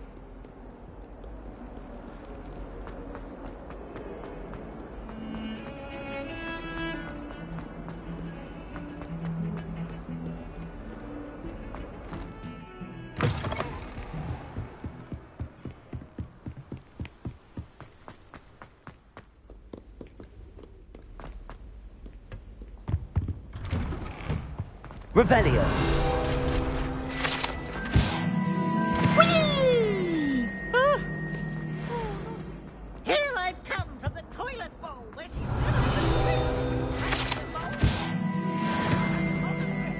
Revelio. Whee! Here I've come from the toilet bowl where she stood on the street.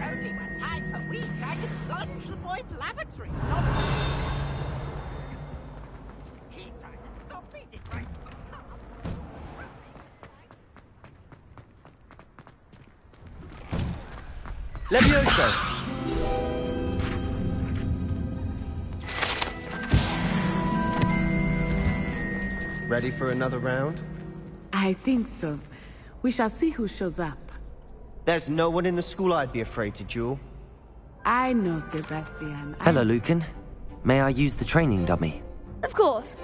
Only one time per week I can plunge the boy's lavatory. He tried to stop me, did right? Levioso! Ready for another round? I think so. We shall see who shows up. There's no one in the school I'd be afraid to duel. I know, Sebastian. Hello, Lucan. May I use the training dummy? Of course.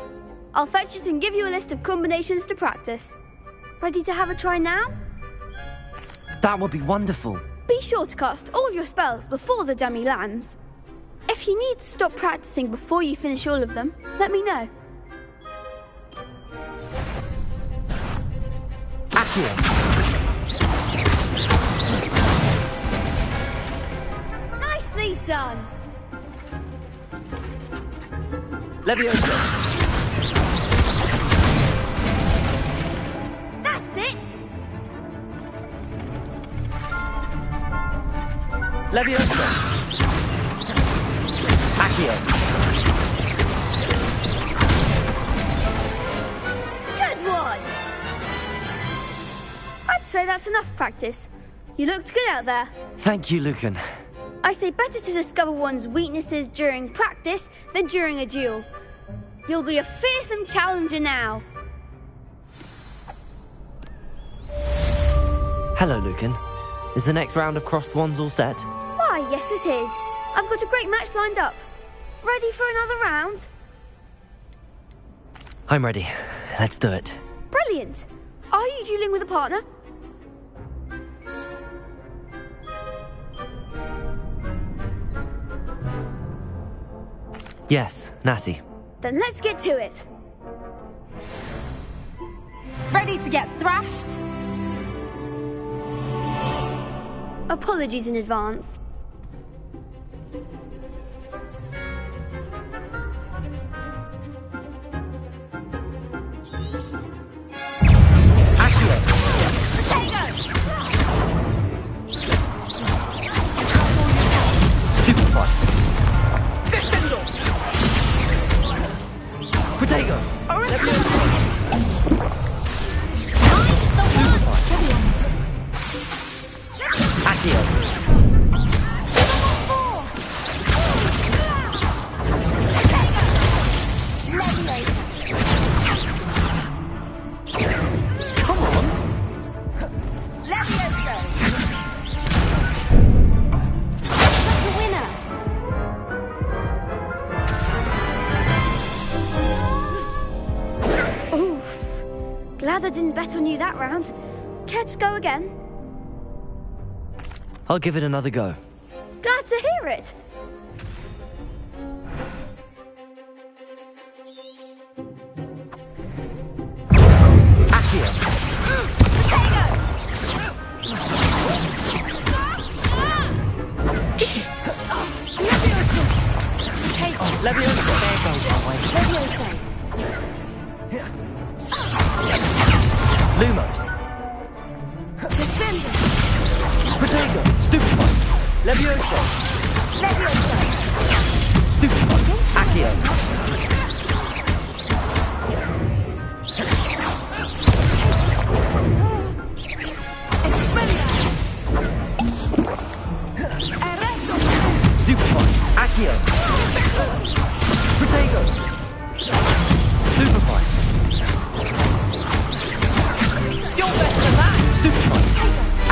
I'll fetch it and give you a list of combinations to practice. Ready to have a try now? That would be wonderful. Be sure to cast all your spells before the dummy lands. If you need to stop practicing before you finish all of them, let me know. Accio. Nicely done. Levioso. That's it. Levioso. Accio. Good one. I'd say that's enough practice. You looked good out there. Thank you, Lucan. I say better to discover one's weaknesses during practice than during a duel. You'll be a fearsome challenger now. Hello, Lucan. Is the next round of crossed wands all set? Why, yes it is. I've got a great match lined up. Ready for another round? I'm ready. Let's do it. Brilliant. Are you dueling with a partner? Yes, Natty. Then let's get to it. Ready to get thrashed? Apologies in advance. Stupefy. Protego. Accio. Come on. The winner. Oof. Glad I didn't bet on you that round. Care to go again? I'll give it another go. Glad to hear it. Accio. Leviosa. There goes my way. Lumos. Protego. Stupefy. Leviosa. Stupefy. Accio. Stupefy. Accio. Protego. Stupefy. You're better than that. Stupefy.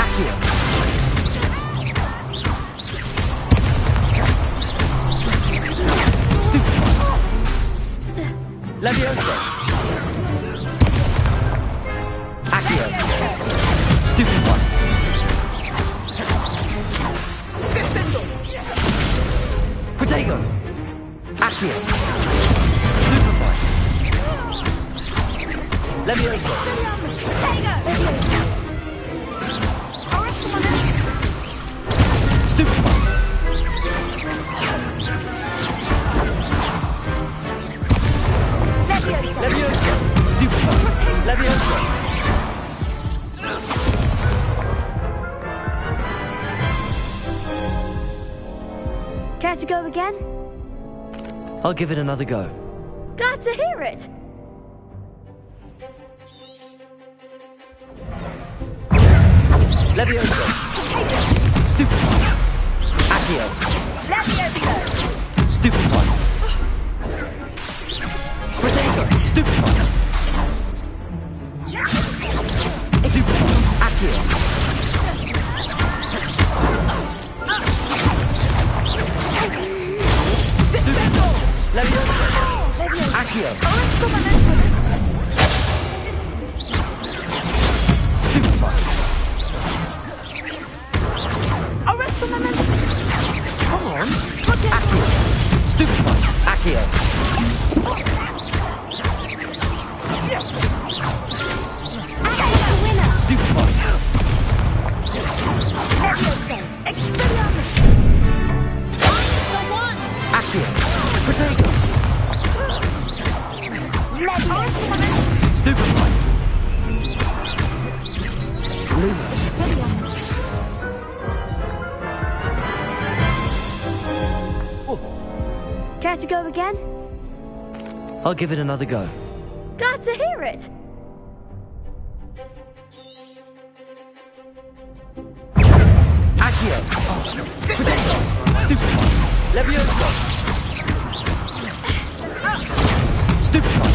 Accio. Stupefy. Leviosa. Accio. Stupefy. Protego. Accio. Stupefy. Leviosa. Stupefy. Leviosa. Stupefy. Leviosa. Care to go again? I'll give it another go. Glad to hear it. Leviosa. Stupefy. Accio. Stupefy. Protego. Stupefy. Stupefy. Accio. Leviosa. Accio. Stupefy. Come on. Accio. Stupefy. Accio. Stupefy. Accio. Protego. Stupefy. Lumos. Care to go again? I'll give it another go. Glad to hear it. Accio. Protego. Stupefy. Leviosa. Stupefy.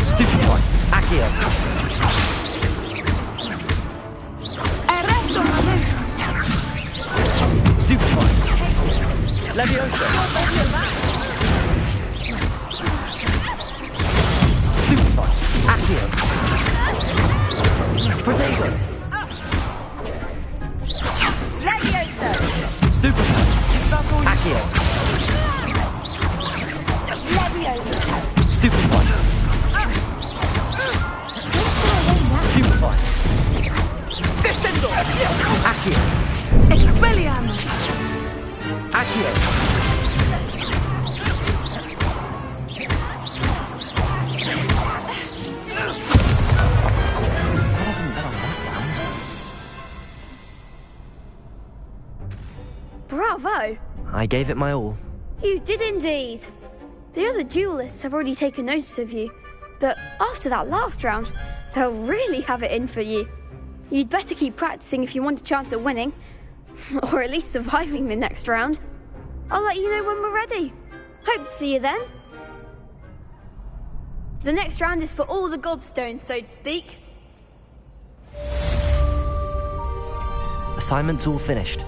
Stupefy. Accio. Leviosa! Accio! Protego! Leviosa! Stupefy! Accio! Leviosa! Stupefy! Stupefy! Descendo! Accio! Expelliarmus! Accio! Bravo! I gave it my all. You did indeed. The other duelists have already taken notice of you, but after that last round, they'll really have it in for you. You'd better keep practicing if you want a chance at winning, or at least surviving the next round. I'll let you know when we're ready. Hope to see you then. The next round is for all the gobstones, so to speak. Assignment's all finished.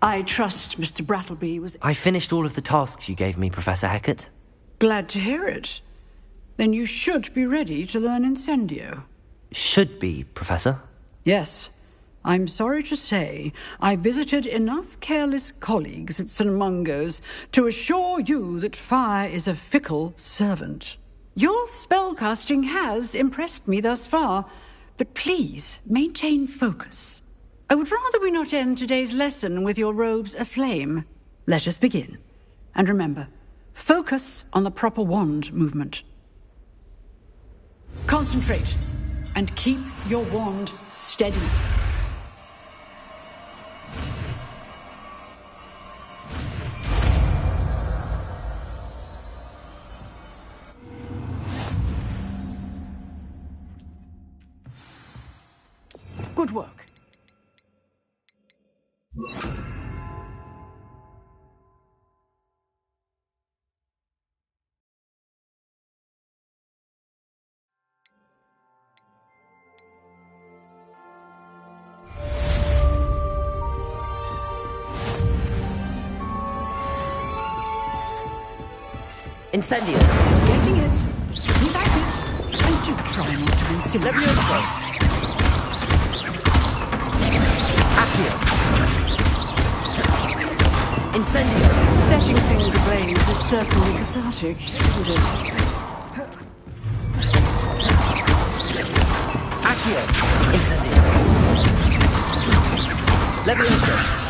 I trust Mr. Brattleby was I finished all of the tasks you gave me, Professor Hecat. glad to hear it. Then you should be ready to learn Incendio. Should be, Professor. Yes. I'm sorry to say, I visited enough careless colleagues at St. Mungo's to assure you that fire is a fickle servant. Your spellcasting has impressed me thus far, but please maintain focus. I would rather we not end today's lesson with your robes aflame. Let us begin. And remember, focus on the proper wand movement. Concentrate, and keep your wand steady. Good work. Incendio! Getting it. You like it. And do try not to incinerate. Leviosa! Accio! Incendio! Setting things ablaze is certainly cathartic, isn't it? Accio! Incendio! Leviosa!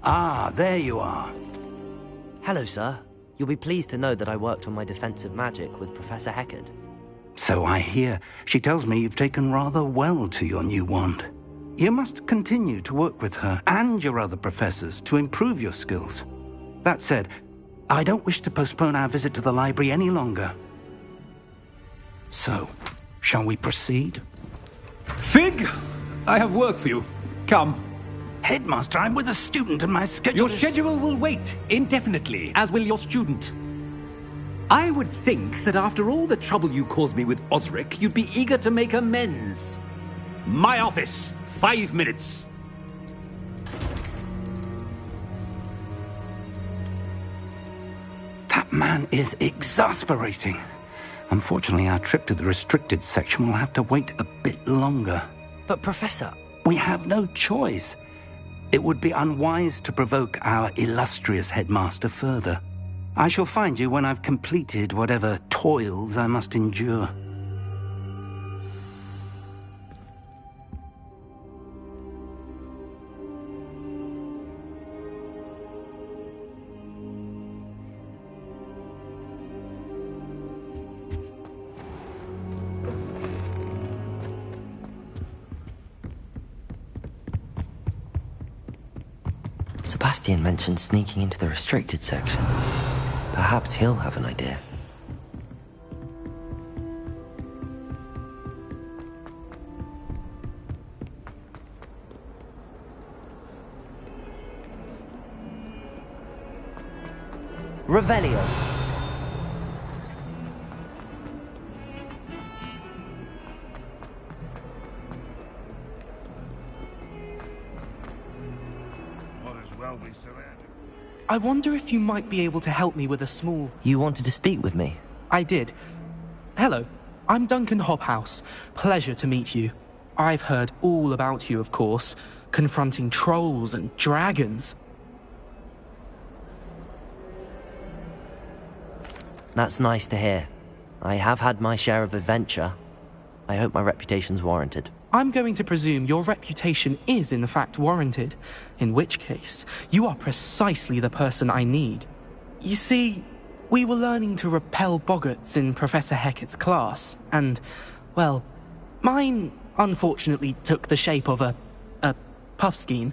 Ah, there you are. Hello, sir. You'll be pleased to know that I worked on my defensive magic with Professor Hecat. So I hear. She tells me you've taken rather well to your new wand. You must continue to work with her and your other professors to improve your skills. That said, I don't wish to postpone our visit to the library any longer. So, shall we proceed? Fig! I have work for you. Come. headmaster. I'm with a student and my schedule Your schedule will wait indefinitely, as will your student. I would think that after all the trouble you caused me with Osric, you'd be eager to make amends. My office, 5 minutes. That man is exasperating. Unfortunately, our trip to the restricted section will have to wait a bit longer. But, Professor... We have no choice. It would be unwise to provoke our illustrious headmaster further. I shall find you when I've completed whatever toils I must endure. Sebastian mentioned sneaking into the restricted section. Perhaps he'll have an idea. Revelio. I wonder if you might be able to help me with a small... You wanted to speak with me? I did. Hello, I'm Duncan Hobhouse. Pleasure to meet you. I've heard all about you, of course, confronting trolls and dragons. That's nice to hear. I have had my share of adventure. I hope my reputation's warranted. I'm going to presume your reputation is in fact warranted, in which case, you are precisely the person I need. You see, we were learning to repel boggarts in Professor Hecat's class, and, well, mine unfortunately took the shape of a puffskein.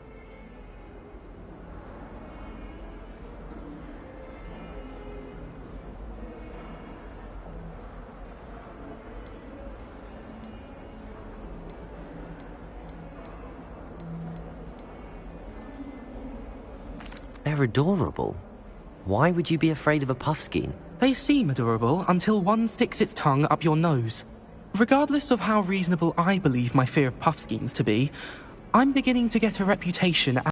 They're adorable. Why would you be afraid of a puffskein? They seem adorable until one sticks its tongue up your nose. Regardless of how reasonable I believe my fear of puffskeins to be, I'm beginning to get a reputation